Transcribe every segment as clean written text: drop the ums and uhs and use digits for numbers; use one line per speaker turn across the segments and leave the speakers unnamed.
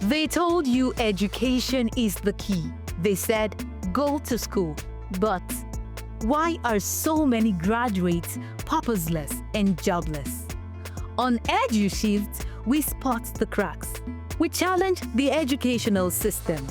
They told you education is the key. They said, go to school. But why are so many graduates purposeless and jobless? On EduShift, we spot the cracks. We challenge the educational system.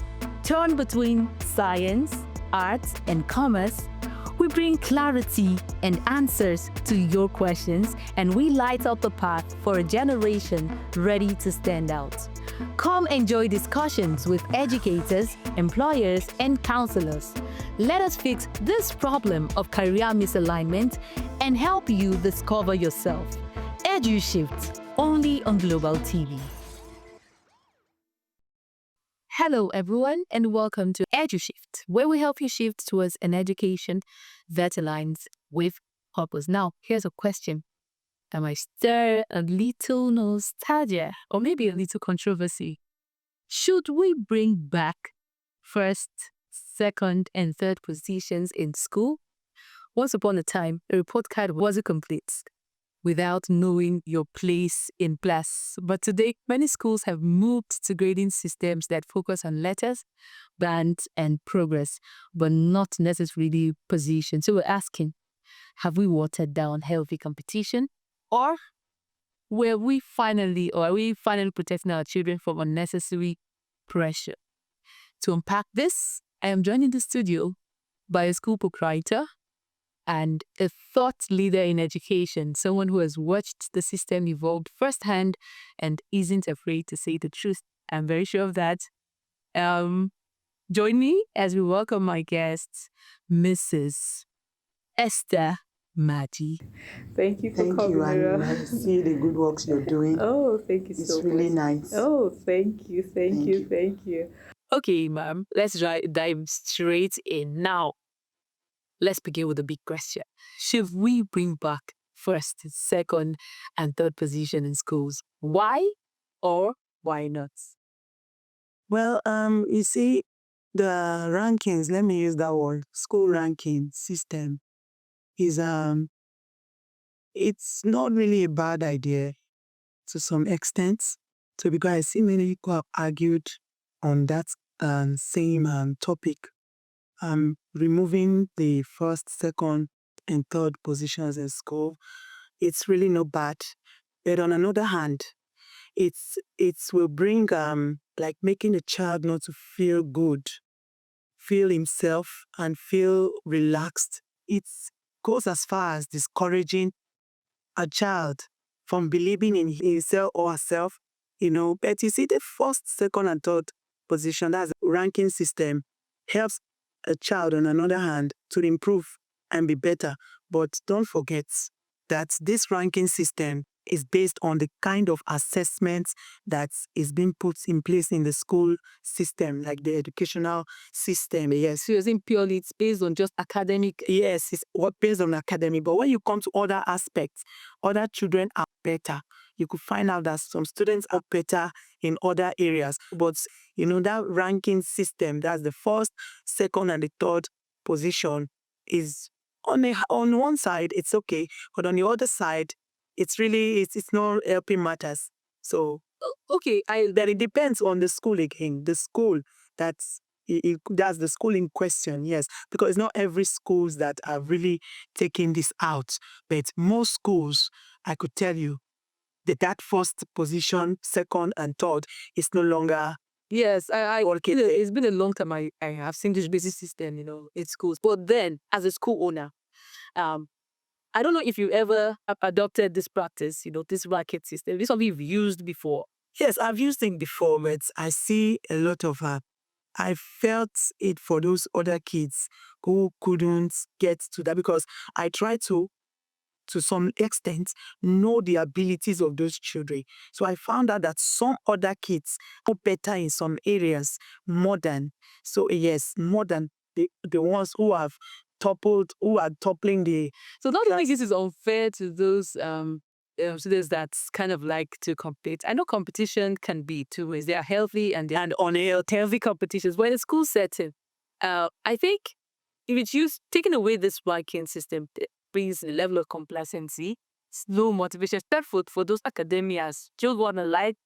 Torn between science, arts, and commerce, we bring clarity and answers to your questions, and we light up the path for a generation ready to stand out. Come enjoy discussions with educators, employers, and counselors. Let us fix this problem of career misalignment and help you discover yourself. EduShift, only on Global TV. Hello, everyone, and welcome to EduShift, where we help you shift towards an education that aligns with purpose. Now, here's a question. I might stir a little nostalgia or maybe a little controversy. Should we bring back first, second, and third positions in school? Once upon a time, a report card wasn't complete without knowing your place in class. But today, many schools have moved to grading systems that focus on letters, bands, and progress, but not necessarily position. So we're asking, have we watered down healthy competition? Or are we finally protecting our children from unnecessary pressure? To unpack this, I am joined in the studio by a school proprietor and a thought leader in education, someone who has watched the system evolve firsthand and isn't afraid to say the truth. I'm very sure of that. Join me as we welcome my guest, Mrs. Esther Maji.
Thank you for coming.
Thank you, and I see the good works you're doing.
Oh, thank you so much.
It's really nice.
Oh, thank you.
Okay, ma'am, let's dive straight in. Now, let's begin with the big question. Should we bring back first, second, and third position in schools? Why or why not?
Well, you see, the rankings, let me use that word, school ranking system is, it's not really a bad idea to some extent. So because I see many people have argued on that same topic, removing the first, second, and third positions in school, it's really not bad. But on another hand, it will bring like making a child not to feel good, feel himself, and feel relaxed. It goes as far as discouraging a child from believing in himself or herself, But you see, the first, second, and third position, that's the ranking system, helps a child, on another hand, to improve and be better. But don't forget that this ranking system is based on the kind of assessments that is being put in place in the school system, like the educational system. Yes.
So you're saying purely it's based on just academic?
Yes, it's based on academic. But when you come to other aspects, other children are better. You could find out that some students are better in other areas. But, that ranking system, that's the first, second, and the third position, is on one side, it's okay. But on the other side, it's not helping matters. So,
okay,
that it depends on the school again. The school, that's the school in question, yes. Because it's not every schools that are really taking this out. But most schools, I could tell you, that first position, second, and third is no longer.
Yes, it's been a long time I have seen this basic system, in schools. But then, as a school owner, I don't know if you ever adopted this practice, this bracket system. This is something you've used before.
Yes, I've used it before, but I see a lot of I felt it for those other kids who couldn't get to that, because I tried to some extent, know the abilities of those children. So I found out that some other kids are better in some areas more than the ones who are toppling the.
So don't you think this is unfair to those students that's kind of like to compete? I know competition can be two ways. They are healthy and unhealthy competitions. But in a school setting, I think if it's taking away this ranking system, brings a level of complacency, slow motivation, especially for those academias, children want to like.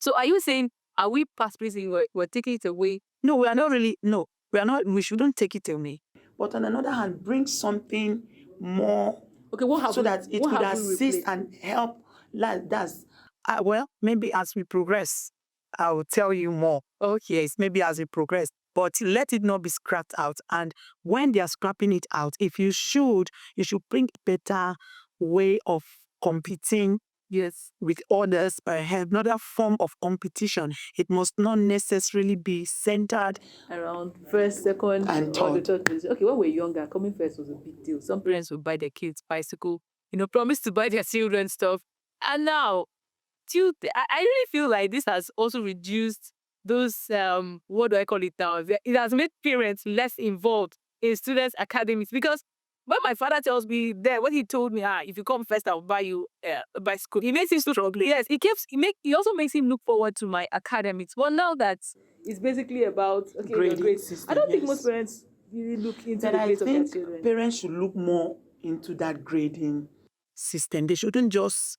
So are you saying Are we past pleasing? We're taking it away?
No, we are not really. No, we are not. We shouldn't take it away. But on another hand, bring something more.
Okay, what have
so
we,
that it
what
could
have we
assist
replaced?
and help. Like that's well, maybe as we progress, I will tell you more. Oh yes, maybe as we progress. But let it not be scrapped out. And when they are scrapping it out, if you should bring better way of competing. Yes, with others, perhaps another form of competition. It must not necessarily be centered
Around first, second,
and
or the
third.
third position. Okay, when we were younger, coming first was a big deal.
Some parents would buy their kids bicycle, promise to buy their children stuff. And now, I really feel like this has also reduced those, what do I call it now? It has made parents less involved in students' academics, because when my father tells me that, when he told me, if you come first, I'll buy you a bicycle, it makes him so struggling. Yes, it also makes him look forward to my academics. Well, now that
it's basically about
Grading
your grades.
system,
I don't think
yes.
most parents really look into
But
the
I
grades of their
think
children.
parents should look more into that grading system. They shouldn't just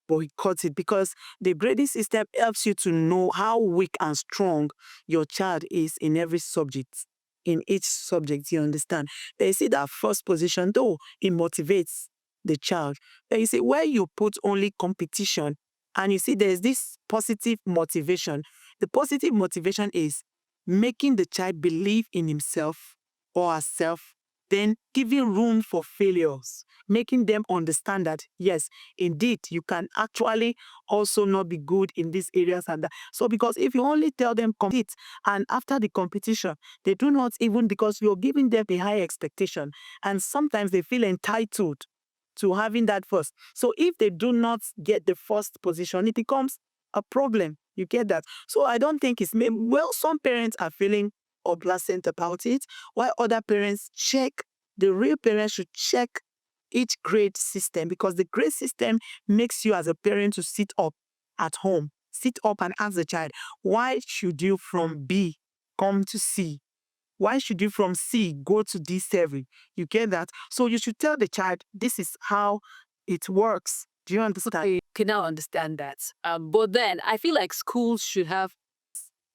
boycott it, because the grading system helps you to know how weak and strong your child is in every subject. In each subject, you understand. They see that first position, though it motivates the child. But you see, where you put only competition, and you see there's this positive motivation. The positive motivation is making the child believe in himself or herself, then giving room for failures, making them understand that, yes, indeed, you can actually also not be good in these areas and that. So, because if you only tell them compete, and after the competition, they do not even, because you're giving them a high expectation, and sometimes they feel entitled to having that first. So, if they do not get the first position, it becomes a problem. You get that? So, I don't think it's well, some parents are feeling complacent about it, while other parents the real parents should check each grade system, because the grade system makes you as a parent to sit up at home, sit up and ask the child, why should you from B come to C? Why should you from C go to D7? You get that? So you should tell the child, this is how it works. Do you understand?
I can now understand that. But then I feel like schools should have,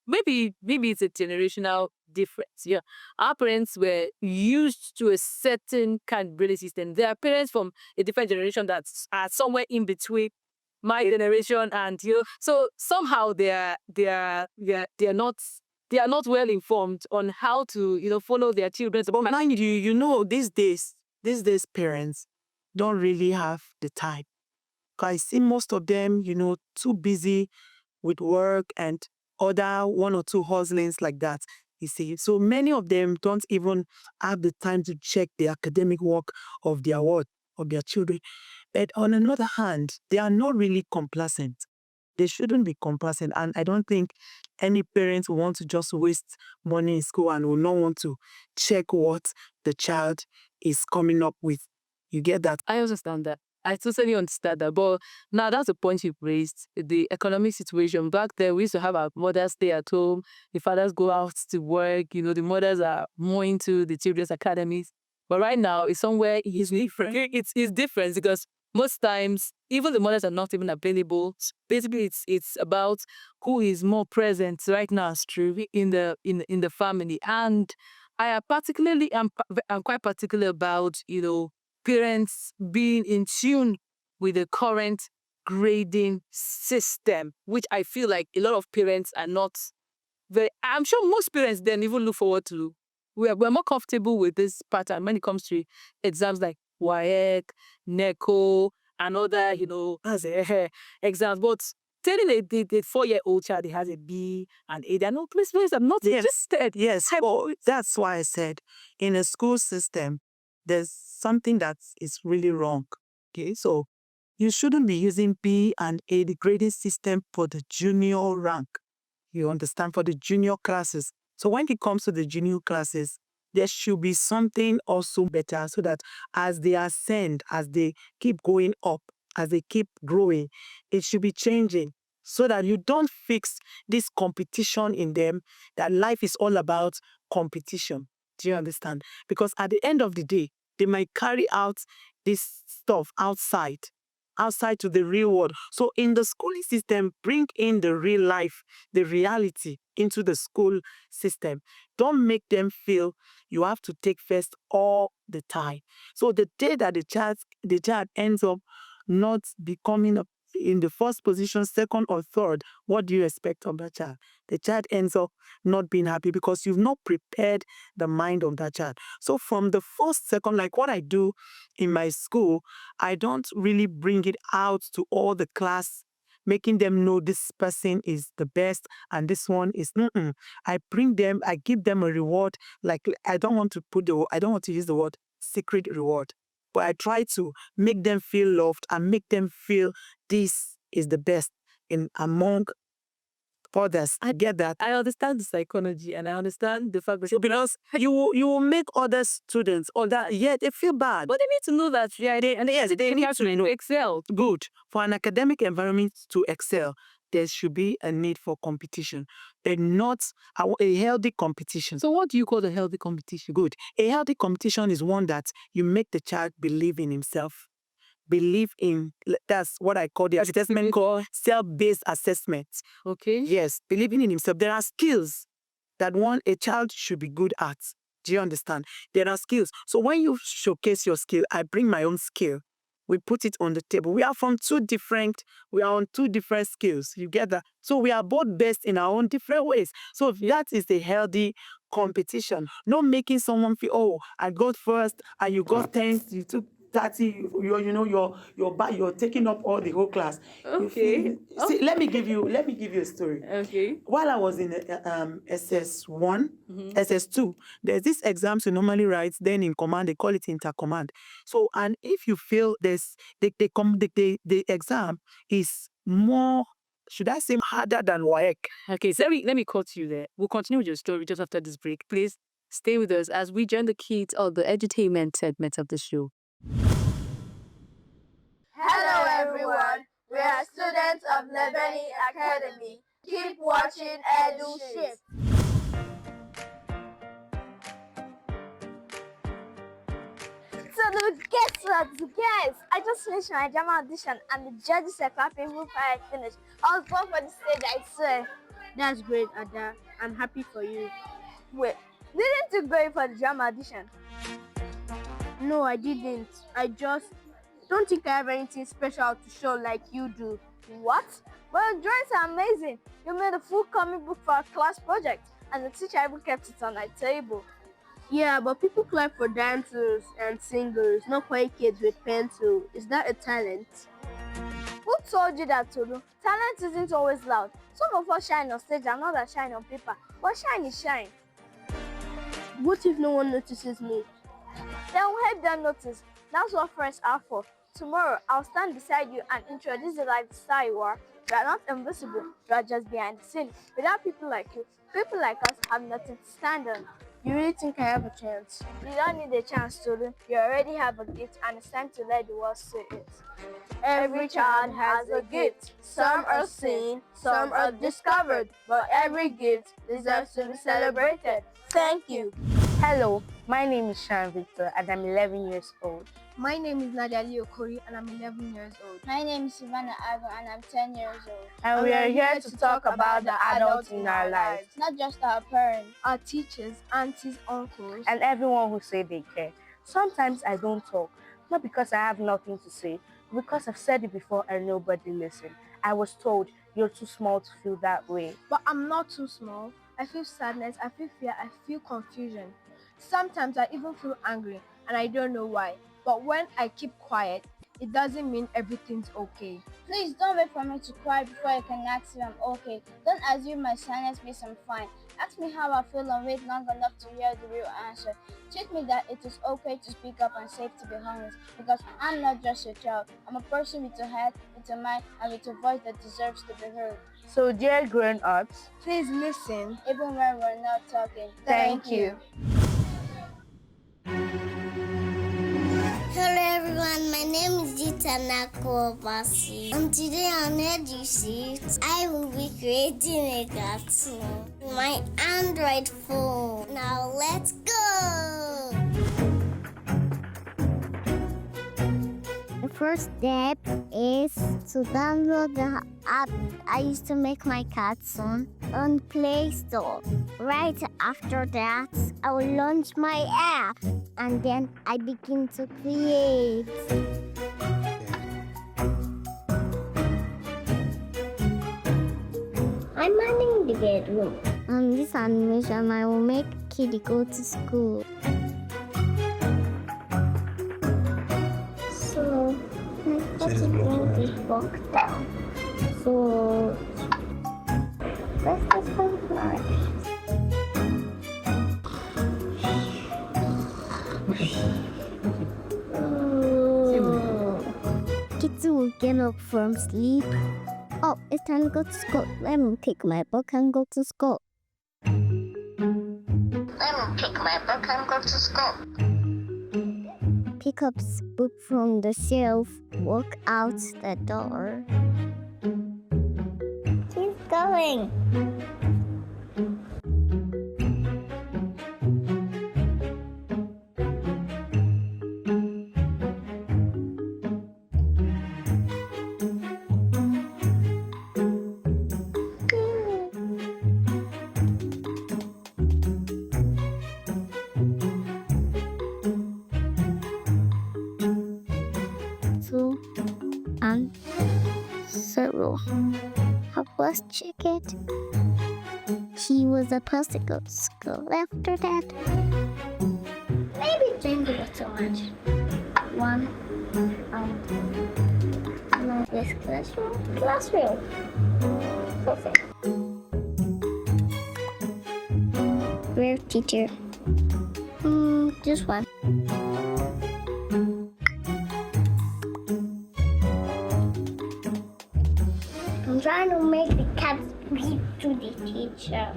maybe it's a generational difference. Yeah, our parents were used to a certain kind of grading system. There are parents from a different generation that are somewhere in between my generation and you. So somehow they are not well informed on how to follow their children's.
But mind you, these days parents don't really have the time. 'Cause I see most of them, too busy with work and other one or two hustlings like that. You see, so many of them don't even have the time to check the academic work of their children. But on another hand, they are not really complacent. They shouldn't be complacent. And I don't think any parents want to just waste money in school and will not want to check what the child is coming up with. You get that?
I understand that. I totally understand that. But now that's the point you've raised. The economic situation. Back there, we used to have our mothers stay at home. The fathers go out to work. The mothers are more into the children's academies. But right now, it's somewhere it's different. It's different, because most times, even the mothers are not even available. Basically, it's about who is more present right now, as true, in the family. And I'm quite particular about parents being in tune with the current grading system, which I feel like a lot of parents are not very. I'm sure most parents then even look forward to. We're more comfortable with this pattern when it comes to exams like WAEC, NECO, and other exams. But telling the 4-year-old child he has a B and A, they're not. Please, I'm not interested.
Yes, well, that's why I said in a school system, there's something that is really wrong. Okay, so you shouldn't be using B and A, the grading system, for the junior rank. You understand? For the junior classes. So when it comes to the junior classes, there should be something also better, so that as they ascend, as they keep going up, as they keep growing, it should be changing, so that you don't fix this competition in them, that life is all about competition. Do you understand? Because at the end of the day, they might carry out this stuff outside, outside to the real world. So in the schooling system, bring in the real life, the reality into the school system. Don't make them feel you have to take first all the time. So the day that the child ends up not becoming in the first position, second or third, what do you expect of that child? The child ends up not being happy because you've not prepared the mind of that child. So from the first, second, like what I do in my school, I don't really bring it out to all the class, making them know this person is the best and this one is. I give them a reward. Like I don't want to use the word secret reward, but I try to make them feel loved and make them feel this is the best in among others. I get that. I understand the psychology and I understand the fact that because you will make other students or that they feel bad, but they need to know that they need to excel. Good. For an academic environment to excel, there should be a need for competition, and not a healthy competition. So what do you call a healthy competition? Good. A healthy competition is one that you make the child believe in himself. That's what I call the assessment called self-based assessment. Okay. Yes, believing in himself. There are skills that a child should be good at. Do you understand? There are skills. So when you showcase your skill, I bring my own skill. We put it on the table. We are on two different skills. You get that? So we are both best in our own different ways. So that is a healthy competition. Not making someone feel, oh, I got first and you got 10th, you took 30, you're taking up all the whole class.
Okay.
See, let me give you a story.
Okay.
While I was in SS1, SS2, there's this exams you normally write. Then in command, they call it intercommand. So, and if you feel the exam is more, should I say, harder than WAEC? Okay, so let me cut you there. We'll continue with your story just after this break. Please stay with us as we join the kids of the edutainment segment of the show.
Hello everyone, we are students of Learning Academy. Keep watching EduShift. So guys, I just finished my drama audition and the judges are clapping before I finished. I was born for the stage, I swear.
That's great, Ada. I'm happy for you.
Wait, didn't you go for the drama audition?
No, I didn't. I just don't think I have anything special to show like you do.
What? Well, your drawings are amazing. You made a full comic book for our class project and the teacher even kept it on our table.
Yeah, but people clap for dancers and singers, not quiet kids with pencil. Is that a talent?
Who told you that, Tolu? Talent isn't always loud. Some of us shine on stage and others shine on paper, but shine is shine.
What if no one notices me?
Then we'll help them notice. That's what friends are for. Tomorrow, I'll stand beside you and introduce you like the star you are. You are not invisible, you are just behind the scene. Without people like you, people like us have nothing to stand on.
You really think I have a chance?
You don't need a chance, Tolu. You already have a gift and it's time to let the world see it. Every child has a gift. Some are seen, some are discovered, but every gift deserves to be celebrated. Thank you.
Hello, my name is Sean Victor and I'm 11 years old.
My name is Nadia Okori and I'm 11 years old.
My name is Savannah Ivan and I'm 10 years old.
And we are here to talk about the adults in our lives.
Not just our parents,
our teachers, aunties, uncles,
and everyone who say they care. Sometimes I don't talk, not because I have nothing to say, but because I've said it before and nobody listened. I was told you're too small to feel that way.
But I'm not too small. I feel sadness, I feel fear, I feel confusion. Sometimes I even feel angry and I don't know why. But when I keep quiet, it doesn't mean everything's okay.
Please don't wait for me to cry before you can ask if I'm okay. Don't assume my silence means I'm fine. Ask me how I feel and wait long enough to hear the real answer. Teach me that it is okay to speak up and safe to be honest. Because I'm not just a child. I'm a person with a head, with a mind, and with a voice that deserves to be heard.
So dear grown-ups,
please listen.
Even when we're not talking.
Thank you.
Hello everyone, my name is Gita Nakobasi. And today on EduShift, I will be creating a cartoon on my Android phone. Now let's go! first step is to download the app I used to make my cartoon on Play Store. Right after that, I will launch my app and then I begin to create. I'm manning the bedroom. On this animation, I will make Kitty go to school. So, let's bring this box down. So, let's go first. Kitty will get up from sleep. Oh, it's time to go to school. Let me pick my book and go to school. Pick up book from the shelf. Walk out the door. Keep going. And 0. Her first ticket. She was supposed to go to school after that. Maybe drink a bit too much. 1. No, this classroom. Classroom. Perfect. Where teacher? Just 1. I'm trying to make the cat speak to the teacher.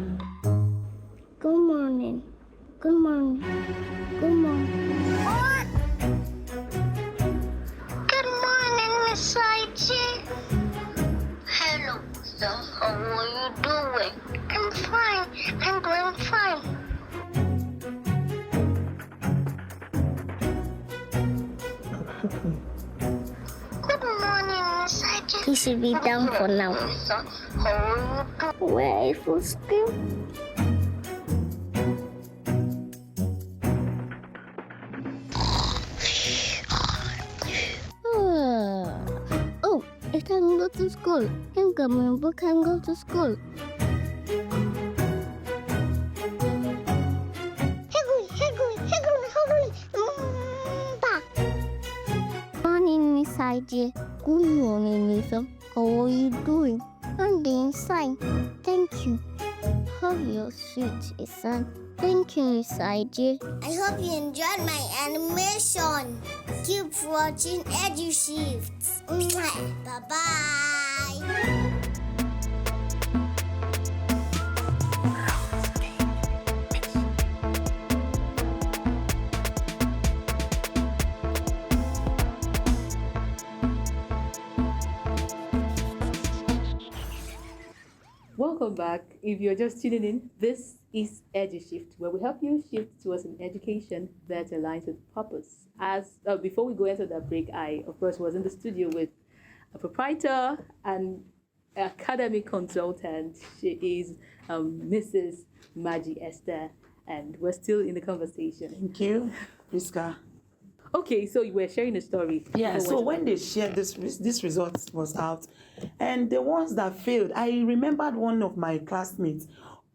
Good morning. Good morning. Good morning. Good morning, Miss Maji. Hello, sir. How are you doing? I'm fine. I'm doing fine. He should be down for now. Where for school? Oh, it's time to go to school. I'm coming, but can't go to school. Morning, Miss Maji. Good morning, Lisa. How are you doing? I'm doing fine. Thank you. How your sweet son. Thank you, Miss Maji. I hope you enjoyed my animation. Keep watching EduShift. Bye-bye.
Welcome back. If you're just tuning in, this is EduShift, where we help you shift towards an education that aligns with purpose. As before we go into that break, I of course was in the studio with a proprietor and academic consultant. She is Mrs. Maji Esther, and we're still in the conversation.
Thank you, Preesca.
Okay, so you were sharing a story.
Yeah, so when they shared this result was out, and the ones that failed, I remembered one of my classmates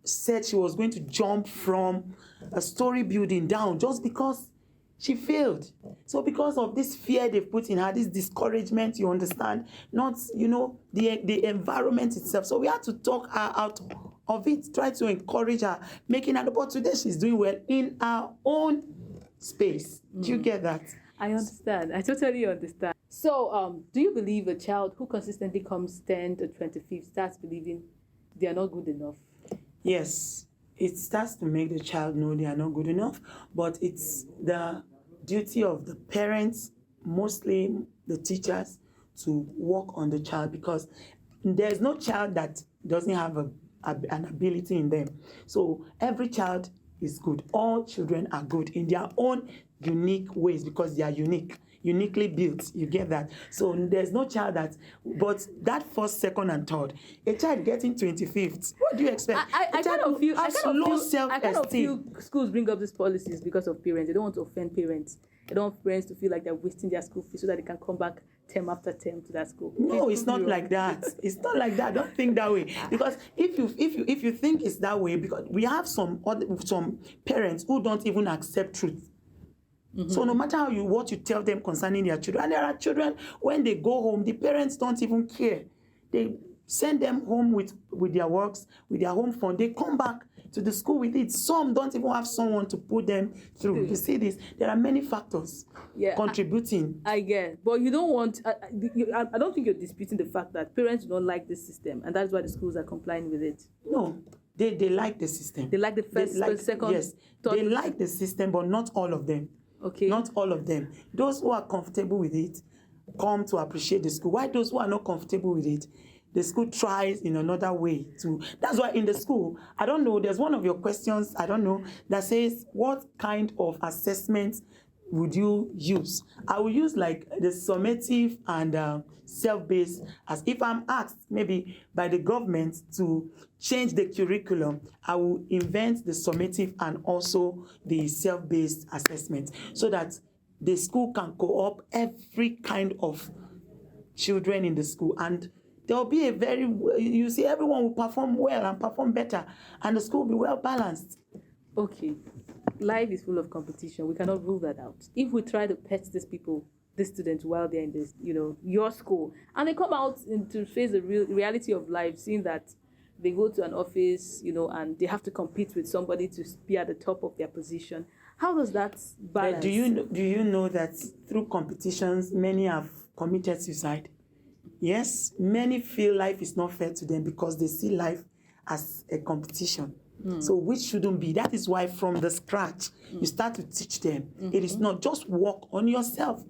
said she was going to jump from a story building down just because she failed. So because of this fear they've put in her, this discouragement, you understand, not, the environment itself. So we had to talk her out of it, try to encourage her, making her, but today she's doing well in her own space. Do you get that?
I understand. I totally understand. So, do you believe a child who consistently comes 10th or 25th starts believing they are not good enough?
Yes, it starts to make the child know they are not good enough, but it's the duty of the parents, mostly the teachers, to work on the child, because there's no child that doesn't have an ability in them. So every child is good. All children are good in their own unique ways because they are unique. uniquely built. You get that? So there's no child that, but that first, second, and third, a child getting 25th, what do you expect?
I kind of feel
self-esteem.
Schools bring up these policies because of parents. They don't want to offend parents. They don't want parents to feel like they're wasting their school fees so that they can come back term after term to that school.
No, it's not like that. It's not like that. Don't think that way. Because if you think it's that way, because we have some parents who don't even accept truth. So no matter what you tell them concerning their children, and there are children, when they go home, the parents don't even care. They send them home with their works, with their home fund. They come back to the school with it. Some don't even have someone to put them through. You see this? There are many factors contributing.
I get, but you don't want. I don't think you're disputing the fact that parents don't like this system, and that's why the schools are complying with it.
No, they like the system.
They like the first, second.
Yes, they like the system, but not all of them.
Okay.
Not all of them. Those who are comfortable with it come to appreciate the school. Why those who are not comfortable with it, the school tries in another way to. That's why in the school, I don't know, there's one of your questions, I don't know, that says, what kind of assessment would you use? I will use like the summative and self-based, as if I'm asked maybe by the government to change the curriculum, I will invent the summative and also the self-based assessment so that the school can co-op every kind of children in the school, and there will be you see, everyone will perform well and perform better, and the school will be well balanced.
Okay, life is full of competition. We cannot rule that out. If we try to pet these students while they're in this, your school, and they come out to face the reality of life, seeing that they go to an office, and they have to compete with somebody to be at the top of their position. How does that balance?
Do you know that through competitions, many have committed suicide? Yes, many feel life is not fair to them because they see life as a competition. So which shouldn't be. That is why from the scratch, you start to teach them. It is not just work on yourself.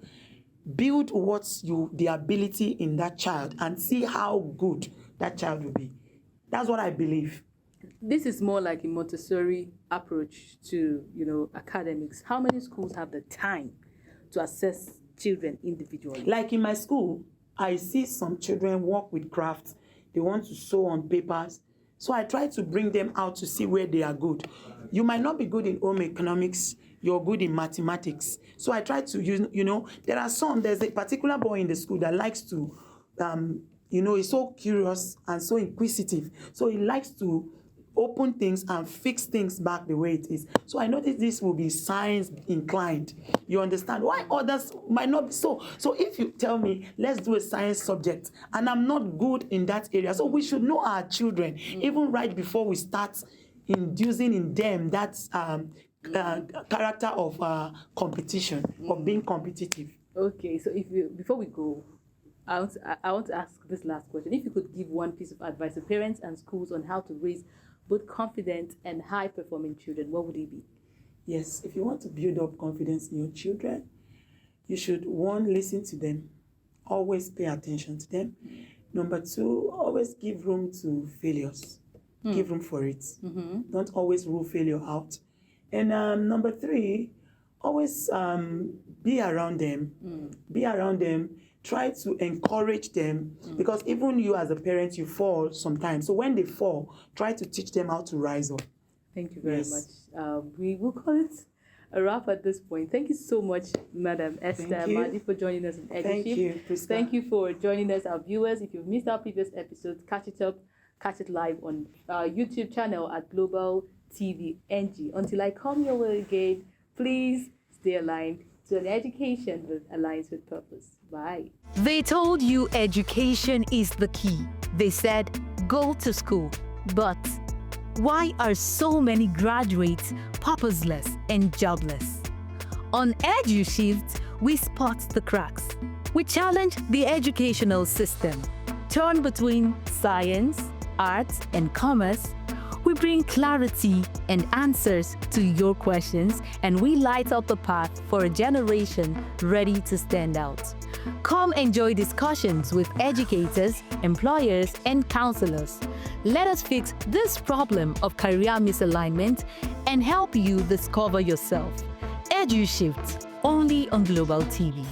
Build the ability in that child and see how good that child will be. That's what I believe.
This is more like a Montessori approach to, academics. How many schools have the time to assess children individually?
Like in my school, I see some children work with crafts. They want to sew on papers. So I try to bring them out to see where they are good. You might not be good in home economics. You're good in mathematics. So I try to use, there's a particular boy in the school that likes to, he's so curious and so inquisitive. So he likes to open things and fix things back the way it is. So I noticed this will be science inclined. You understand? Why others might not be so? So if you tell me, let's do a science subject, and I'm not good in that area, so we should know our children, even right before we start inducing in them that character of competition, of being competitive.
Okay, so before we go, I want to ask this last question. If you could give one piece of advice to parents and schools on how to raise both confident and high-performing children, what would it be?
Yes, if you want to build up confidence in your children, you should, one, listen to them. Always pay attention to them. Number two, always give room to failures. Give room for it. Don't always rule failure out. And number three, always be around them. Be around them. Try to encourage them, because even you as a parent, you fall sometimes. So when they fall, try to teach them how to rise up.
Thank you very much. We will call it a wrap at this point. Thank you so much, Madam Esther Maji, for joining us in EduShift.
Thank you, Preesca.
Thank you for joining us, our viewers. If you've missed our previous episodes, catch it live on our YouTube channel at Global TV NG. Until I come your way again, please stay aligned to an education that aligns with purpose. Bye.
They told you education is the key. They said, go to school. But why are so many graduates purposeless and jobless? On EduShift, we spot the cracks. We challenge the educational system. Torn between science, arts, and commerce, we bring clarity and answers to your questions, and we light up the path for a generation ready to stand out. Come enjoy discussions with educators, employers, and counselors. Let us fix this problem of career misalignment and help you discover yourself. EduShift, only on Global TV.